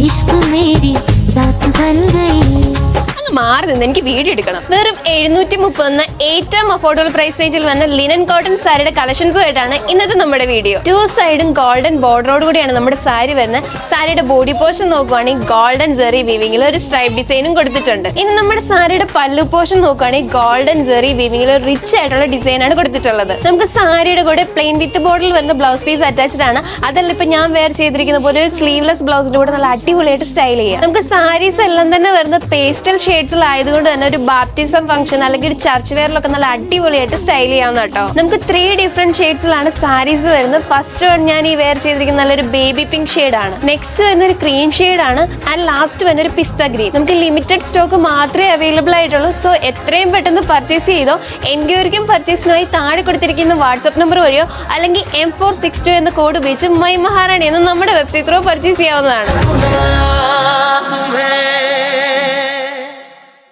इश्क मेरी जात बन गई. മാറി നിന്ന് എനിക്ക് വീഡിയോ എടുക്കണം. വെറും 730 ഏറ്റവും അഫോർഡബിൾ പ്രൈസ് റേഞ്ചിൽ വന്ന ലിനൻ കോട്ടൺ സാരിയുടെ കളക്ഷൻസുമായിട്ടാണ് ഇന്നത്തെ നമ്മുടെ വീഡിയോ. 2 സൈഡും ഗോൾഡൻ ബോർഡറോട് കൂടിയാണ് നമ്മുടെ സാരി വരുന്നത്. സാരിയുടെ ബോഡി പോർഷൻ നോക്കുവാണെങ്കിൽ ഗോൾഡൻ ജെറി വീവിംഗിൽ ഒരു സ്ട്രൈപ്പ് ഡിസൈനും കൊടുത്തിട്ടുണ്ട്. ഇനി നമ്മുടെ സാരിയുടെ പല്ലു പോർഷൻ നോക്കുവാണെങ്കിൽ ഗോൾഡൻ ജെറി വീവിംഗിൽ ഒരു റിച്ച് ആയിട്ടുള്ള ഡിസൈനാണ് കൊടുത്തിട്ടുള്ളത്. നമുക്ക് സാരിയുടെ കൂടെ പ്ലെയിൻ വിത്ത് ബോർഡിൽ വരുന്ന ബ്ലൗസ് പീസ് അറ്റാച്ച്ഡ് ആണ്. അതല്ല ഇപ്പൊ ഞാൻ വെയർ ചെയ്തിരിക്കുന്ന പോലെ ഒരു സ്ലീവ്ലെസ് ബ്ലൗസിന്റെ കൂടെ നല്ല അടിപൊളിയായിട്ട് സ്റ്റൈൽ ചെയ്യാം. നമുക്ക് സാരീസ് എല്ലാം തന്നെ വരുന്ന പേസ്റ്റൽ ആയതുകൊണ്ട് തന്നെ ഒരു ബാപ്റ്റിസം ഫംഗ്ഷൻ അല്ലെങ്കിൽ ഒരു ചർച്ച് വെയറിലൊക്കെ നല്ല അടിപൊളിയായിട്ട് സ്റ്റൈൽ ചെയ്യാവുന്ന കേട്ടോ. നമുക്ക് 3 ഡിഫറെന്റ് ഷെയ്ഡ്സിലാണ് സാരീസ് വരുന്നത്. ഫസ്റ്റ് ഞാൻ ഈ വെയർ ചെയ്തിരിക്കുന്ന നല്ലൊരു ബേബി പിങ്ക് ഷെയ്ഡ് ആണ്. നെക്സ്റ്റ് വരുന്ന ഒരു ക്രീം ഷെയ്ഡ് ആണ്. ആൻഡ് ലാസ്റ്റ് വരുന്ന ഒരു പിസ്ത ഗ്രീൻ. നമുക്ക് ലിമിറ്റഡ് സ്റ്റോക്ക് മാത്രമേ അവൈലബിൾ ആയിട്ടുള്ളൂ. സോ എത്രയും പെട്ടെന്ന് പർച്ചേസ് ചെയ്തോ. എൻക്വയറിക്കും പർച്ചേസിനുമായി താഴെ കൊടുത്തിരിക്കുന്ന വാട്സ്ആപ്പ് നമ്പർ വഴിയോ അല്ലെങ്കിൽ M462 എന്ന കോഡ് ഉപയോഗിച്ച് മൈ മഹാറാണി എന്ന നമ്മുടെ വെബ്സൈറ്റ് ത്രൂ പർച്ചേസ് ചെയ്യാവുന്നതാണ്.